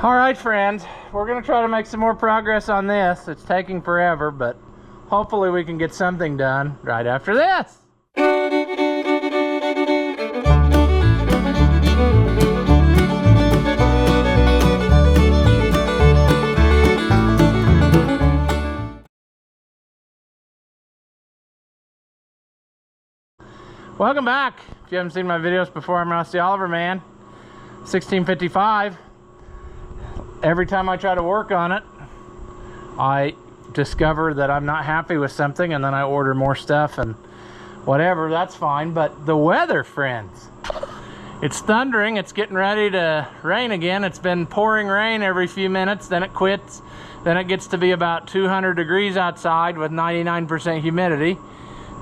All right, friends, we're gonna try to make some more progress on this. It's taking forever, but hopefully we can get something done right after this. Welcome back. If you haven't seen my videos before, I'm Rusty Oliver, man. 1655. Every time I try to work on it, I discover that I'm not happy with something, and then I order more stuff and whatever. That's fine. But the weather, friends, it's thundering. It's getting ready to rain again. It's been pouring rain every few minutes, then it quits, then it gets to be about 200 degrees outside with 99% humidity,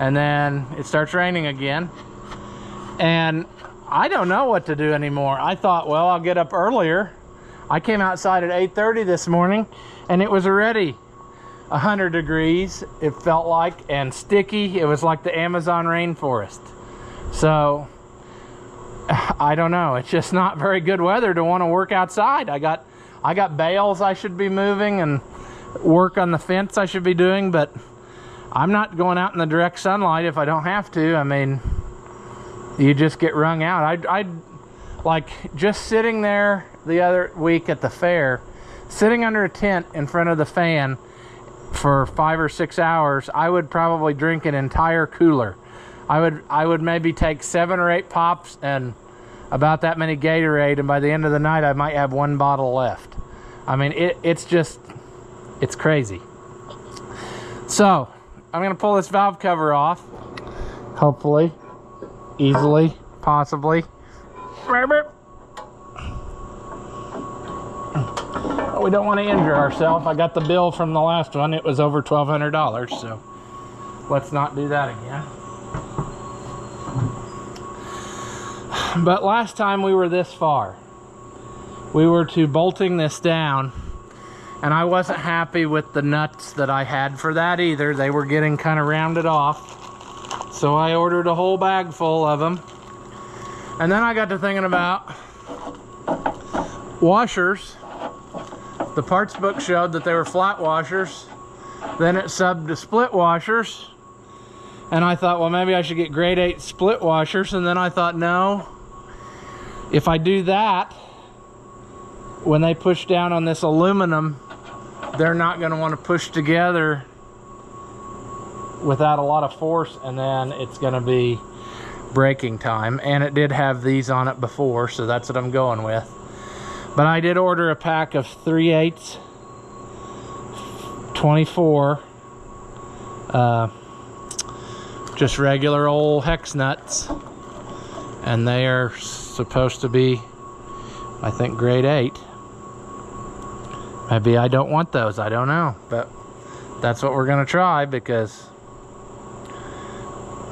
and then it starts raining again. And I don't know what to do anymore. I thought, well, I'll get up earlier. I came outside at 8:30 this morning and it was already 100 degrees, it felt like, and sticky. It was like the Amazon rainforest. So I don't know, it's just not very good weather to want to work outside. I got bales I should be moving and work on the fence I should be doing, but I'm not going out in the direct sunlight if I don't have to. I mean, you just get wrung out. I'd like just sitting there the other week at the fair, sitting under a tent in front of the fan for 5 or 6 hours. I would probably drink an entire cooler. I would maybe take 7 or 8 pops and about that many Gatorade, and by the end of the night I might have 1 bottle left. I mean, it's crazy. So I'm gonna pull this valve cover off, hopefully, easily, possibly. We don't want to injure ourselves. I got the bill from the last one. It was over $1,200, so let's not do that again. But last time we were this far. We were to bolting this down, and I wasn't happy with the nuts that I had for that either. They were getting kind of rounded off. So I ordered a whole bag full of them. And then I got to thinking about washers. The parts book showed that they were flat washers. Then it subbed to split washers. And I thought, well, maybe I should get grade 8 split washers. And then I thought, no. If I do that, when they push down on this aluminum, they're not going to want to push together without a lot of force, and then it's going to be breaking time. And it did have these on it before, so that's what I'm going with. But I did order a pack of 3/8 24 just regular old hex nuts, and they are supposed to be, I think, grade 8. Maybe I don't want those, I don't know, but that's what we're gonna try, because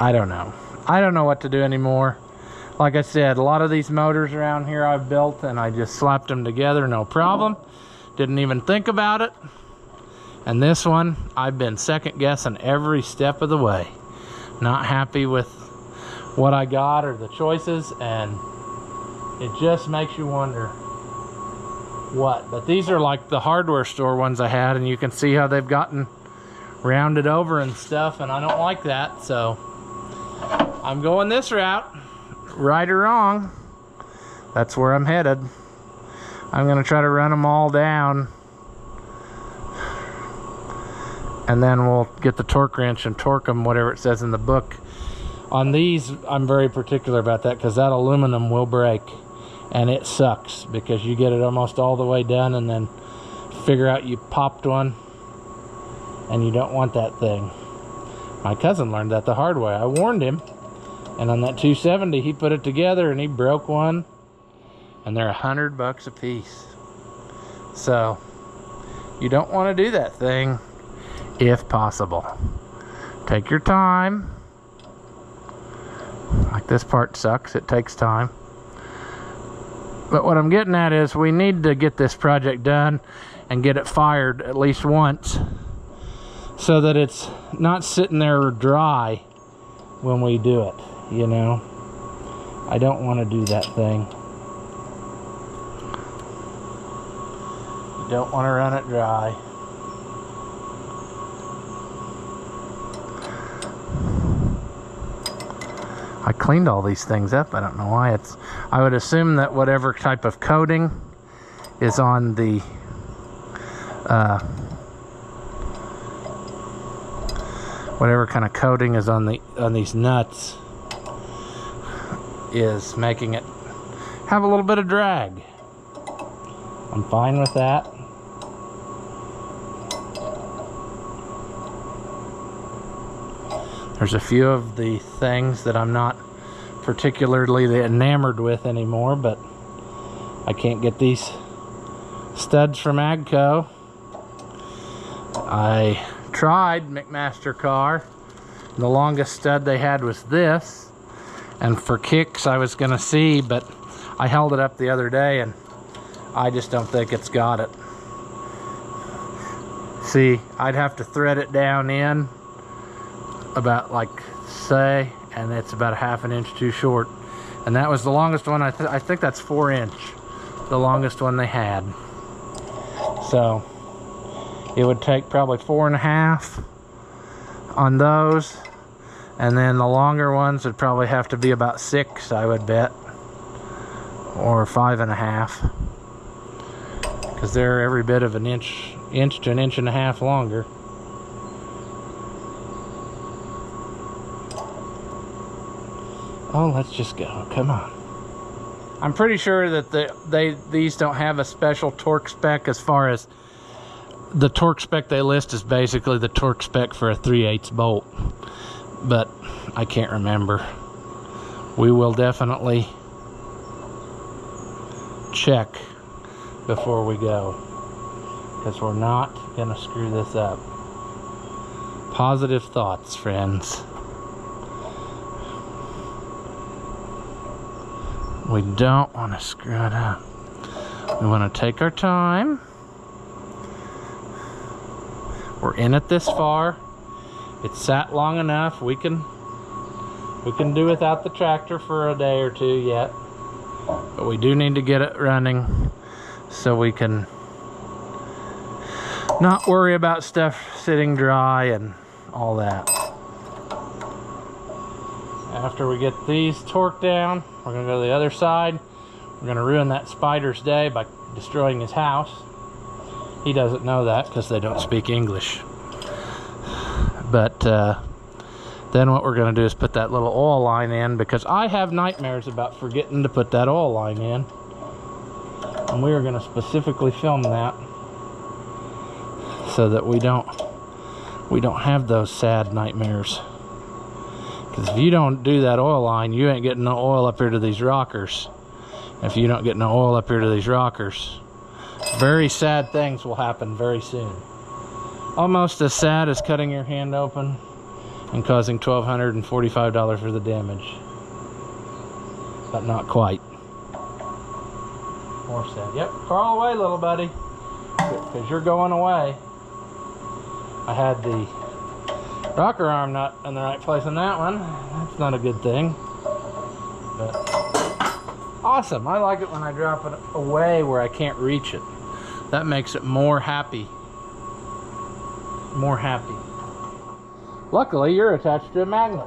I don't know what to do anymore. Like I said, a lot of these motors around here I've built and I just slapped them together, no problem. Didn't even think about it. And this one, I've been second guessing every step of the way. Not happy with what I got or the choices, and it just makes you wonder what. But these are like the hardware store ones I had, and you can see how they've gotten rounded over and stuff, and I don't like that, so I'm going this route. Right or wrong, that's where I'm headed. I'm gonna try to run them all down, and then we'll get the torque wrench and torque them, whatever it says in the book. On these, I'm very particular about that, because that aluminum will break, and it sucks, because you get it almost all the way done and then figure out you popped one, and you don't want that thing. My cousin learned that the hard way. I warned him. And on that 270, he put it together and he broke one, and they're $100 a piece. So you don't want to do that thing if possible. Take your time. Like this part sucks, it takes time. But what I'm getting at is we need to get this project done and get it fired at least once, so that it's not sitting there dry when we do it. You know, I don't want to do that thing. don't want to run it dry. I cleaned all these things up. I don't know why it's... I would assume that whatever type of coating is on the whatever kind of coating is on these nuts is making it have a little bit of drag. I'm fine with that. There's a few of the things that I'm not particularly enamored with anymore, but I can't get these studs from Agco. I tried McMaster car. The longest stud they had was this, and for kicks I was gonna see, but I held it up the other day and I just don't think it's got it. See, I'd have to thread it down in about, like, say, and it's about a ½ an inch too short, and that was the longest one. I think that's 4 inch, the longest one they had. So it would take probably 4.5 on those, and then the longer ones would probably have to be about 6, I would bet, or 5.5, because they're every bit of an inch to an inch and a half longer. Oh, let's just go. Come on. I'm pretty sure that these don't have a special torque spec. As far as the torque spec they list is basically the torque spec for a 3/8 bolt, but I can't remember. We will definitely check before we go, because we're not gonna screw this up. Positive thoughts, friends. We don't want to screw it up. We want to take our time. We're in it this far. It's sat long enough. We can do without the tractor for a day or two yet, but we do need to get it running so we can not worry about stuff sitting dry and all that. After we get these torqued down, we're gonna go to the other side. We're gonna ruin that spider's day by destroying his house. He doesn't know that because they don't speak English. But then what we're gonna do is put that little oil line in, because I have nightmares about forgetting to put that oil line in. And we are gonna specifically film that so that we don't have those sad nightmares. Because if you don't do that oil line, you ain't getting no oil up here to these rockers. If you don't get no oil up here to these rockers, very sad things will happen very soon. Almost as sad as cutting your hand open and causing $1,245 for the damage. But not quite. More sad. Yep, crawl away, little buddy, because you're going away. I had the rocker arm not in the right place on that one. That's not a good thing. But awesome. I like it when I drop it away where I can't reach it. That makes it more happy. More happy. Luckily, you're attached to a magnet,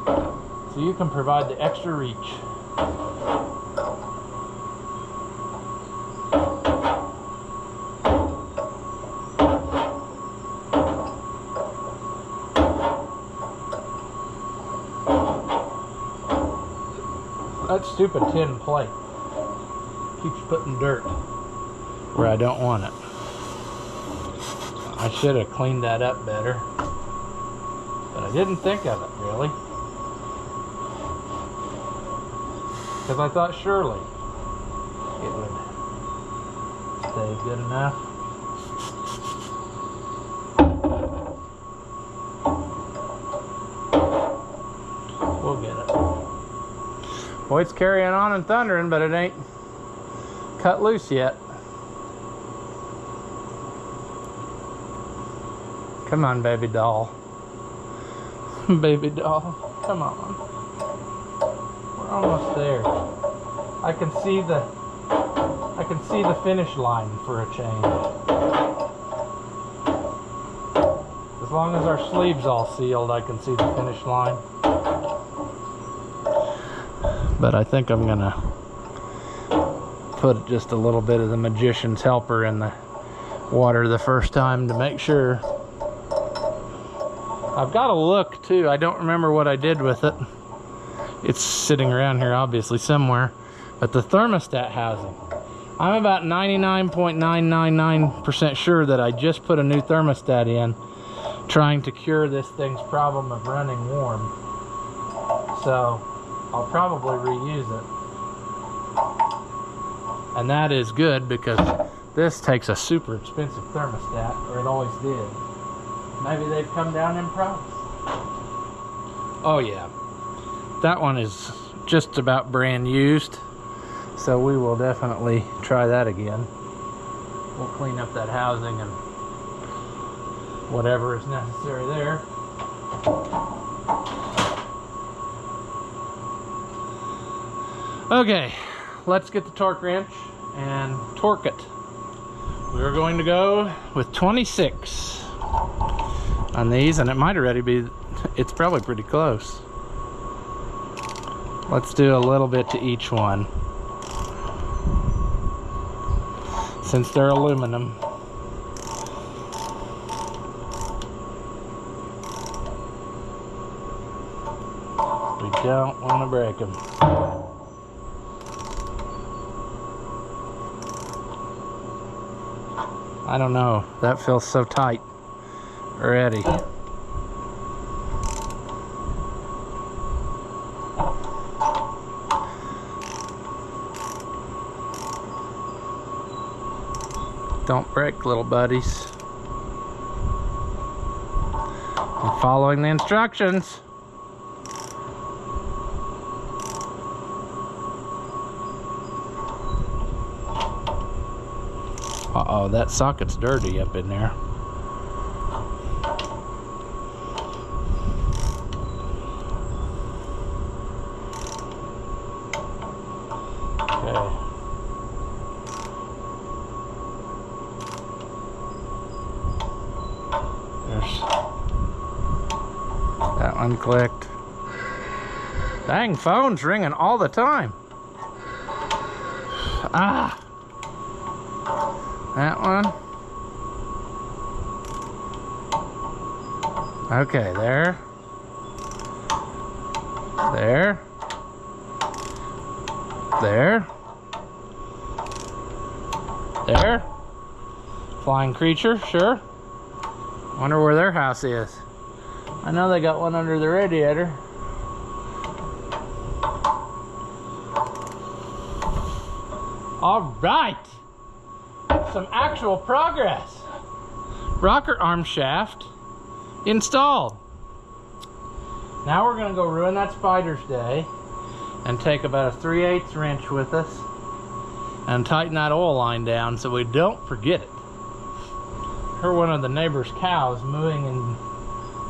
so you can provide the extra reach. That stupid tin plate keeps putting dirt where I don't want it. I should have cleaned that up better, but I didn't think of it really, because I thought surely it would stay good enough. We'll get it. Boy, it's carrying on and thundering, but it ain't cut loose yet. Come on, baby doll. Baby doll, come on. We're almost there. I can see the finish line for a change. As long as our sleeve's all sealed, I can see the finish line. But I think I'm gonna put just a little bit of the magician's helper in the water the first time to make sure. I've got to look too. I don't remember what I did with it. It's sitting around here obviously somewhere. But the thermostat housing, I'm about 99.999% sure that I just put a new thermostat in, trying to cure this thing's problem of running warm. So I'll probably reuse it. And that is good because this takes a super expensive thermostat, or it always did. Maybe they've come down in price. Oh yeah, that one is just about brand used. So we will definitely try that again. We'll clean up that housing and whatever is necessary there. Okay, let's get the torque wrench and torque it. We're going to go with 26 on these, and it might already be, it's probably pretty close. Let's do a little bit to each one, since they're aluminum. We don't want to break them. I don't know, that feels so tight already. Don't break, little buddies. I'm following the instructions. Uh-oh, that socket's dirty up in there. Okay. There's that one clicked. Dang, phone's ringing all the time. Ah! That one. Okay, there. There. There. There. Flying creature, sure. Wonder where their house is. I know they got one under the radiator. All right. Some actual progress. Rocker arm shaft installed. Now we're gonna go ruin that spider's day and take about a 3/8 wrench with us and tighten that oil line down so we don't forget it. Heard one of the neighbor's cows mooing in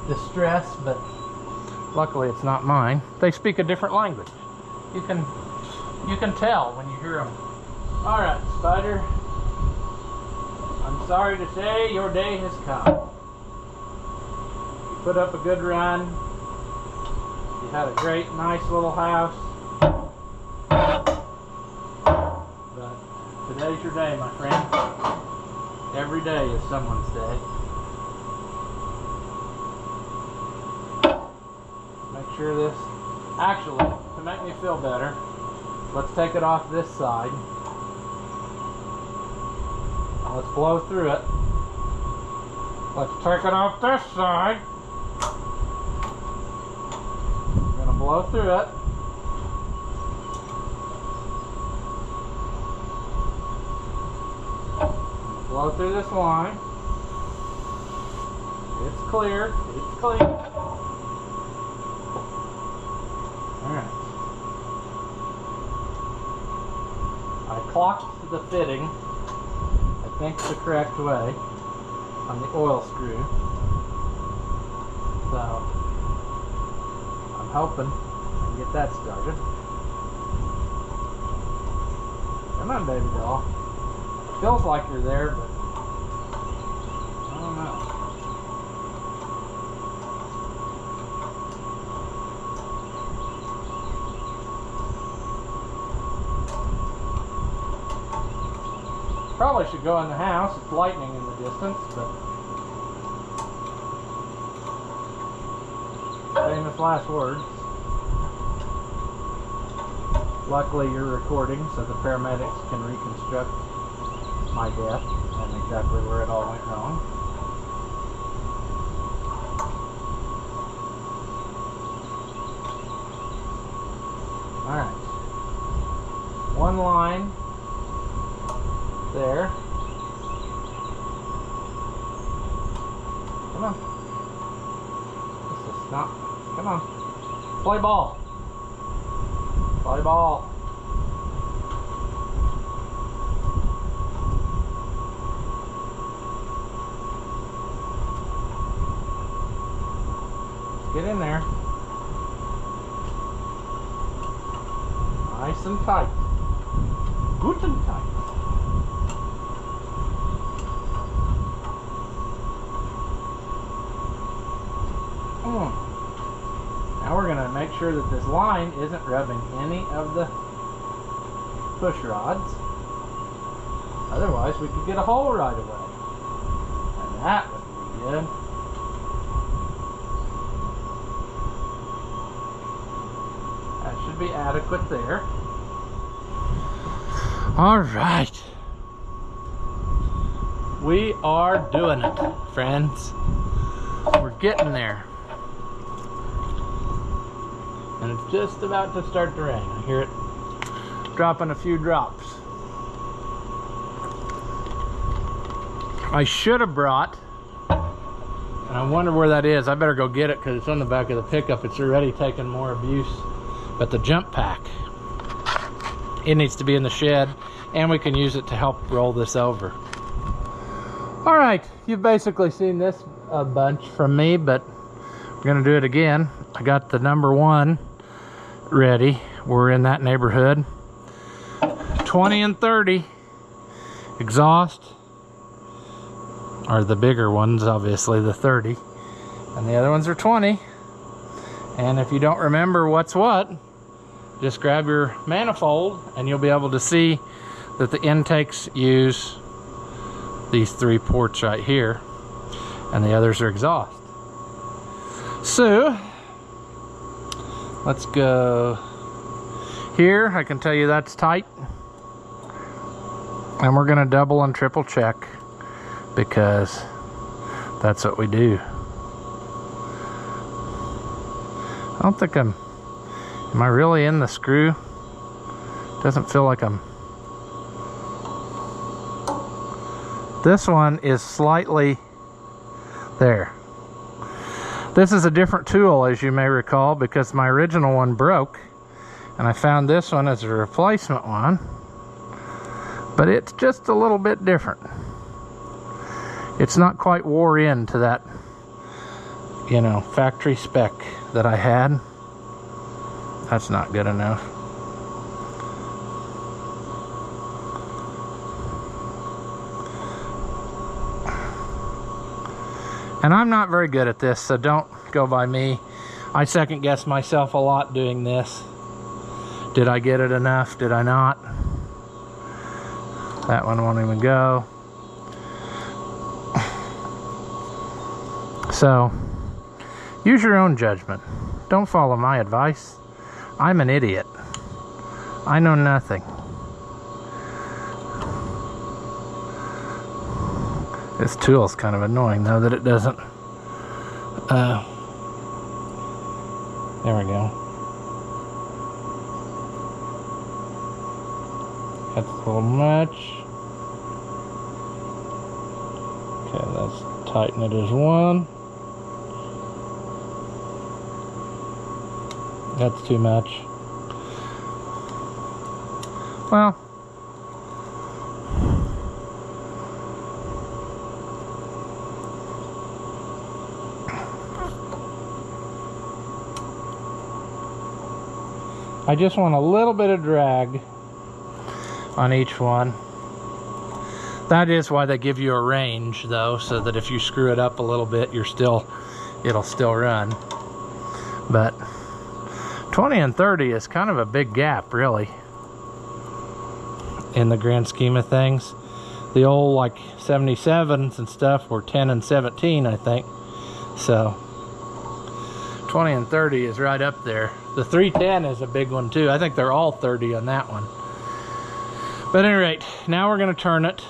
distress, but luckily it's not mine. They speak a different language. You can tell when you hear them. All right, spider. I'm sorry to say your day has come. You put up a good run. You had a great, nice little house. But today's your day, my friend. Every day is someone's day. Make sure this, actually, to make me feel better, let's take it off this side. Let's blow through it. Let's take it off this side. We're gonna blow through it. Blow through this line. It's clear. It's clean. Alright. I clocked the fitting. I think the correct way on the oil screw. So I'm hoping I can get that started. Come on, baby doll. Feels like you're there, but I don't know. Probably should go in the house. It's lightning in the distance, but famous last words. Luckily you're recording so the paramedics can reconstruct my death and exactly where it all went wrong. Alright. One line there. Come on. This is not. Come on. Play ball. Play ball. Get in there. Nice and tight. Good and tight. Now we're going to make sure that this line isn't rubbing any of the push rods. Otherwise we could get a hole right away. And that would be good. That should be adequate there. Alright. We are doing it, friends. We're getting there. And it's just about to start to rain. I hear it dropping a few drops. I should have brought, and I wonder where that is. I better go get it because it's on the back of the pickup. It's already taken more abuse. But the jump pack, it needs to be in the shed, and we can use it to help roll this over. All right, you've basically seen this a bunch from me, but we're gonna do it again. I got the number 1 ready. We're in that neighborhood. 20 and 30 exhaust are the bigger ones, obviously the 30, and the other ones are 20. And if you don't remember what's what, just grab your manifold and you'll be able to see that the intakes use these 3 ports right here, and the others are exhaust. So let's go here. I can tell you that's tight, and we're gonna double and triple check because that's what we do. I don't think am I really in the screw? Doesn't feel like I'm. This one is slightly there. This is a different tool, as you may recall, because my original one broke, and I found this one as a replacement one, but it's just a little bit different. It's not quite wore into that, you know, factory spec that I had. That's not good enough. And I'm not very good at this, so don't go by me. I second guess myself a lot doing this. Did I get it enough? Did I not? That one won't even go. So, use your own judgment. Don't follow my advice. I'm an idiot. I know nothing. This tool is kind of annoying though that it doesn't. There we go. That's a little much. Okay, let's tighten it as 1. That's too much. Well, I just want a little bit of drag on each one. That is why they give you a range though, so that if you screw it up a little bit, it'll still run. But 20 and 30 is kind of a big gap, really, in the grand scheme of things. The old like 77s and stuff were 10 and 17, I think. So 20 and 30 is right up there. The 310 is a big one too. I think they're all 30 on that one. But at any rate, now we're going to turn it.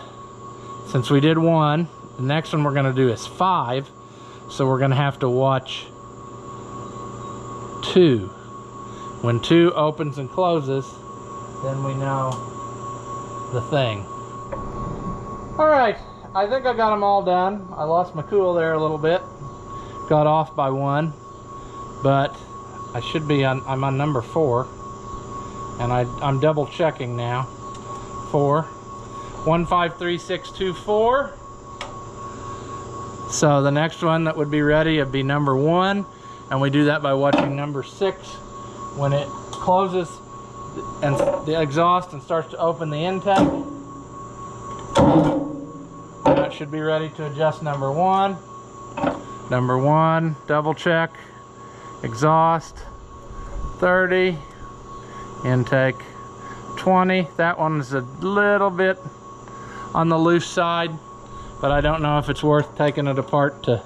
Since we did 1, the next one we're going to do is 5. So we're going to have to watch 2. When 2 opens and closes, then we know the thing. Alright, I think I got them all done. I lost my cool there a little bit. Got off by 1. But I should be on, I'm on number 4. And I'm double checking now. 4. 153624. So the next one that would be ready would be number 1, and we do that by watching number 6 when it closes and the exhaust and starts to open the intake. Now it should be ready to adjust number 1. Number 1, double check, exhaust 30, intake 20. That one is a little bit on the loose side, but I don't know if it's worth taking it apart to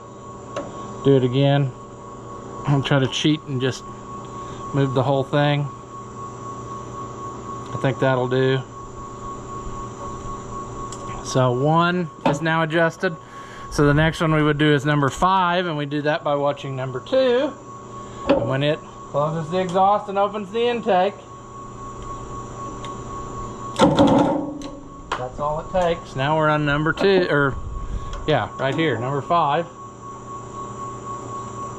do it again. I'll try to cheat and just move the whole thing. I think that'll do. So 1 is now adjusted. So the next one we would do is number 5, and we do that by watching number 2. And when it closes the exhaust and opens the intake, that's all it takes. Now we're on number 2, or yeah, right here, number 5.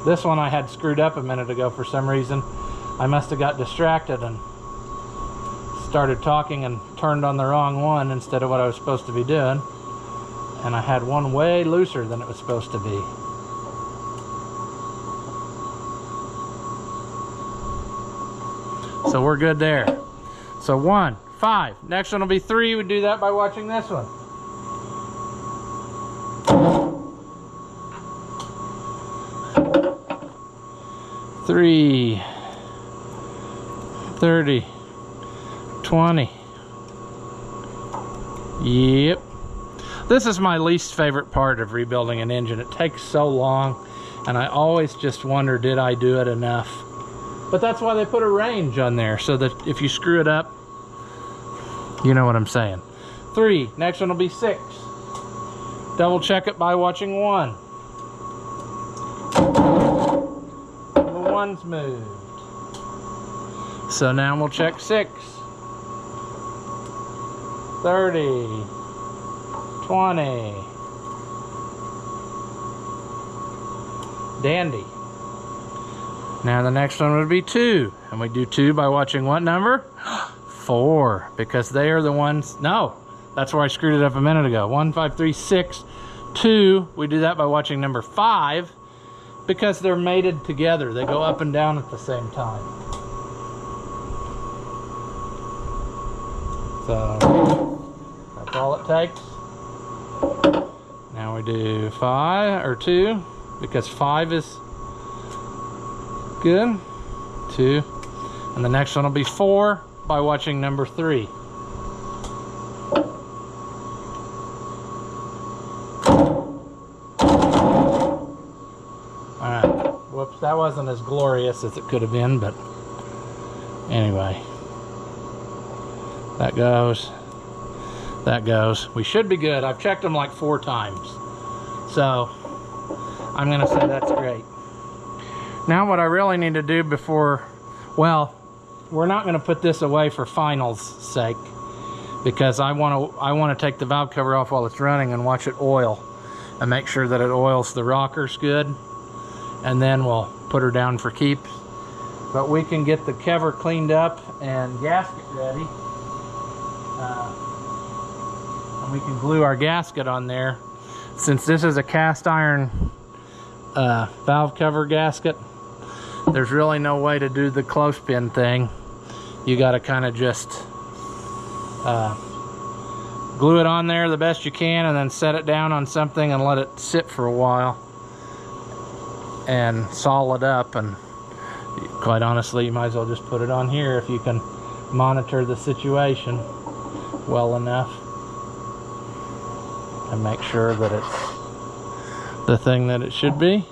This one I had screwed up a minute ago for some reason. I must have got distracted and started talking and turned on the wrong one instead of what I was supposed to be doing. And I had one way looser than it was supposed to be. So we're good there. So 1, 5. Next one will be 3. We do that by watching this one. Three, 30, 20. Yep. This is my least favorite part of rebuilding an engine. It takes so long, and I always just wonder, did I do it enough? But that's why they put a range on there, so that if you screw it up, you know what I'm saying. 3. Next one will be 6. Double check it by watching 1. The 1's moved. So now we'll check 6. 30. 20. Dandy. Now the next one would be 2. And we do 2 by watching what number? 4. Because they are the ones, no, that's where I screwed it up a minute ago. 1, 5, 3, 6, 2. We do that by watching number 5 because they're mated together. They go up and down at the same time. So that's all it takes. Now we do 5 or 2 because 5 is good. 2. And the next one will be 4 by watching number 3. Alright. Whoops, that wasn't as glorious as it could have been, but anyway. That goes. That goes. We should be good. I've checked them like 4 times. So I'm going to say that's great. Now what I really need to do before, well, we're not going to put this away for finals sake because I want to take the valve cover off while it's running and watch it oil and make sure that it oils the rockers good, and then we'll put her down for keeps. But we can get the cover cleaned up and gasket ready. And we can glue our gasket on there. Since this is a cast iron valve cover gasket, there's really no way to do the clothespin thing. You got to kind of just glue it on there the best you can, and then set it down on something and let it sit for a while and solid up. And quite honestly, you might as well just put it on here if you can monitor the situation well enough and make sure that it's the thing that it should be.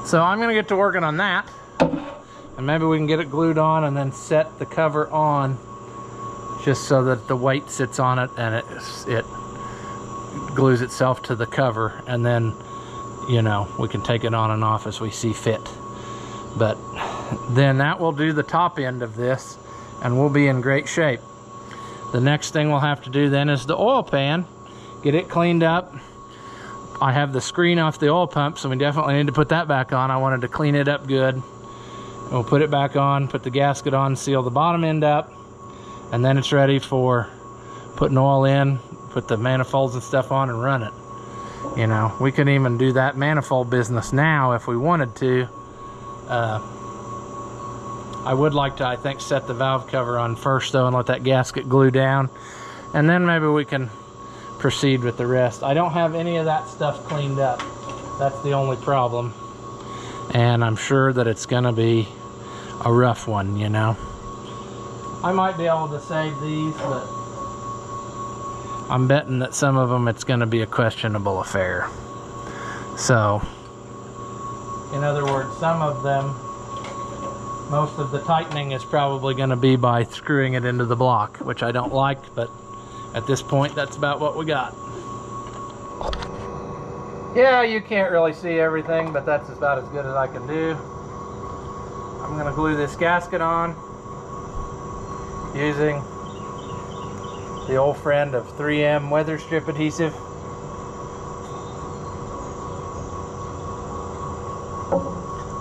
So I'm gonna get to working on that, and maybe we can get it glued on and then set the cover on just so that the weight sits on it and it glues itself to the cover, and then, you know, we can take it on and off as we see fit. But then that will do the top end of this, and we'll be in great shape. The next thing we'll have to do then is the oil pan. Get it cleaned up. I have the screen off the oil pump, so we definitely need to put that back on. I wanted to clean it up good. We'll put it back on, put the gasket on, seal the bottom end up, and then it's ready for putting oil in, put the manifolds and stuff on, and run it. You know, we can even do that manifold business now if we wanted to. I would like to, I think, set the valve cover on first though and let that gasket glue down, and then maybe we can proceed with the rest. I don't have any of that stuff cleaned up. That's the only problem, and I'm sure that it's gonna be a rough one, you know. I might be able to save these, but I'm betting that some of them it's gonna be a questionable affair. So, in other words, some of them, most of the tightening is probably going to be by screwing it into the block, which I don't like, but at this point that's about what we got. Yeah, you can't really see everything, but that's about as good as I can do. I'm going to glue this gasket on using the old friend of 3M weather strip adhesive.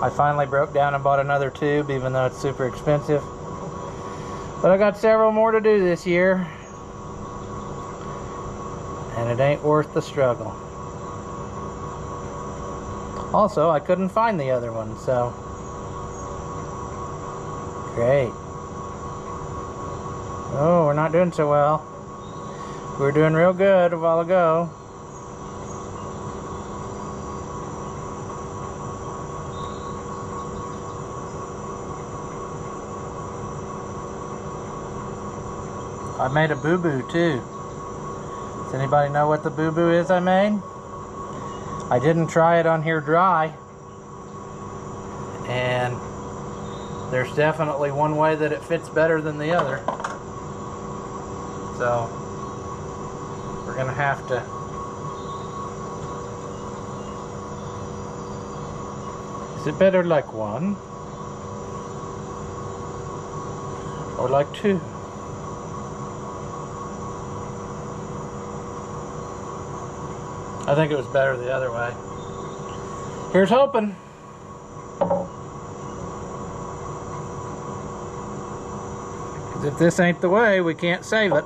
I finally broke down and bought another tube, even though it's super expensive. But I got several more to do this year, and it ain't worth the struggle. Also, I couldn't find the other one, so great. Oh, we're not doing so well. We were doing real good a while ago. I made a boo-boo too. Does anybody know what the boo-boo is I made? I didn't try it on here dry, and there's definitely one way that it fits better than the other. So we're gonna have to is it better like one or like two? I think it was better the other way. Here's hoping. Because if this ain't the way, we can't save it.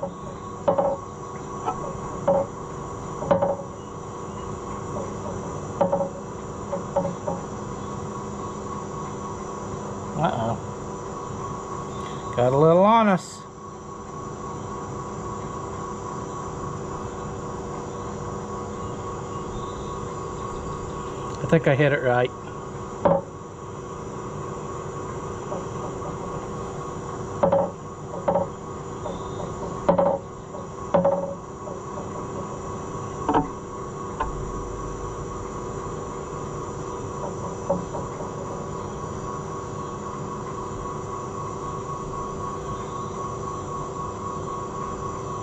Uh-oh. Got a little on us. I think I hit it right.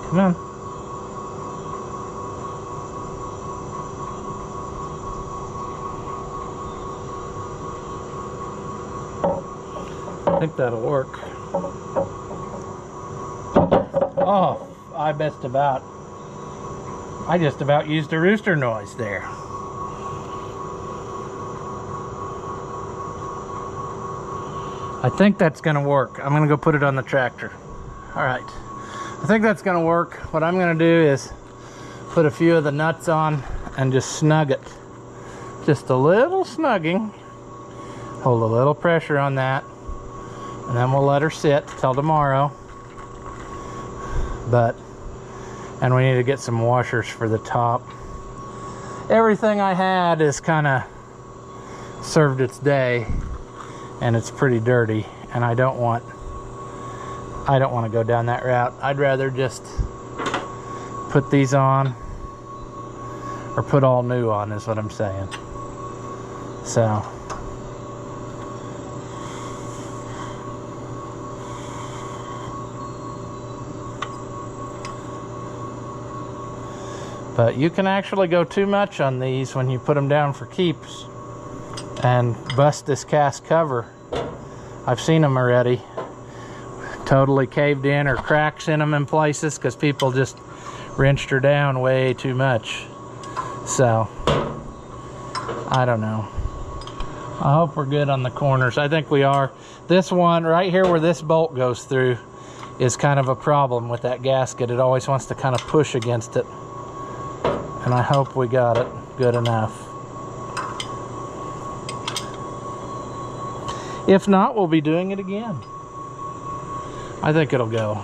Come on. I think that'll work. Oh, I just about used a rooster noise there. I think that's gonna work. I'm gonna go put it on the tractor. All right, I think that's gonna work. What I'm gonna do is put a few of the nuts on and just snug it. Just a little snugging. Hold a little pressure on that. And then we'll let her sit till tomorrow. and we need to get some washers for the top. Everything I had is kind of served its day, and it's pretty dirty, and I don't want to go down that route. I'd rather just put these on, or put all new on is what I'm saying. So but you can actually go too much on these when you put them down for keeps and bust this cast cover. I've seen them already. Totally caved in, or cracks in them in places because people just wrenched her down way too much. So, I don't know. I hope we're good on the corners. I think we are. This one right here where this bolt goes through is kind of a problem with that gasket. It always wants to kind of push against it. And I hope we got it good enough. If not, we'll be doing it again. I think it'll go.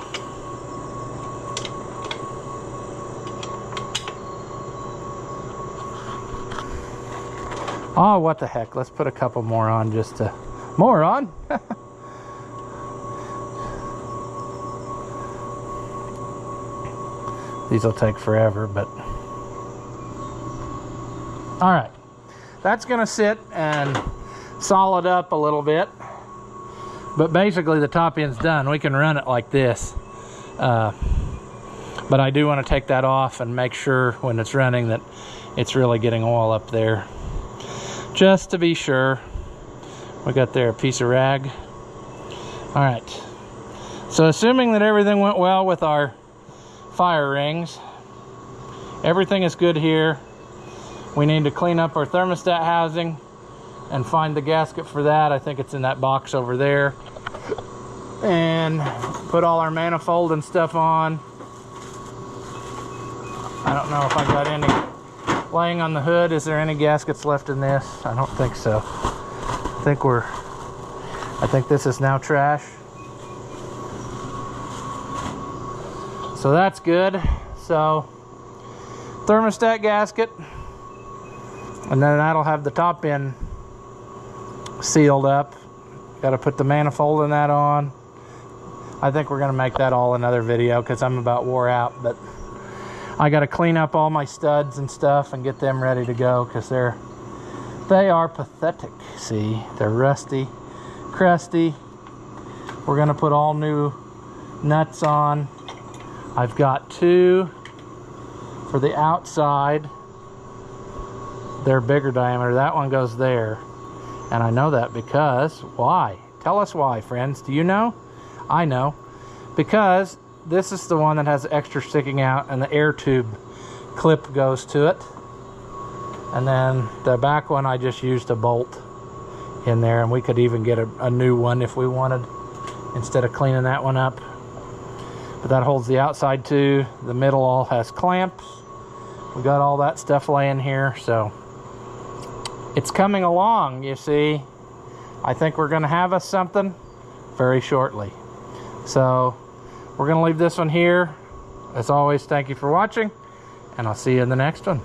Oh, what the heck. Let's put a couple more on just to... More on? These will take forever, but... Alright, that's going to sit and solid up a little bit, but basically the top end's done. We can run it like this, but I do want to take that off and make sure when it's running that it's really getting oil up there, just to be sure. We got there a piece of rag. Alright, so assuming that everything went well with our fire rings, everything is good here. We need to clean up our thermostat housing and find the gasket for that. I think it's in that box over there. And put all our manifold and stuff on. I don't know if I got any laying on the hood. Is there any gaskets left in this? I don't think so. I think this is now trash. So that's good. So thermostat gasket. And then that'll have the top end sealed up. Got to put the manifold in that on. I think we're going to make that all another video because I'm about wore out. But I got to clean up all my studs and stuff and get them ready to go because they are pathetic. See, they're rusty, crusty. We're going to put all new nuts on. I've got 2 for the outside. They're bigger diameter. That one goes there. And I know that because, why? Tell us why, friends. Do you know? I know. Because this is the one that has extra sticking out and the air tube clip goes to it. And then the back one I just used a bolt in there, and we could even get a new one if we wanted instead of cleaning that one up. But that holds the outside too. The middle all has clamps. We got all that stuff laying here, so it's coming along, you see. I think we're going to have us something very shortly. So we're going to leave this one here. As always, thank you for watching, and I'll see you in the next one.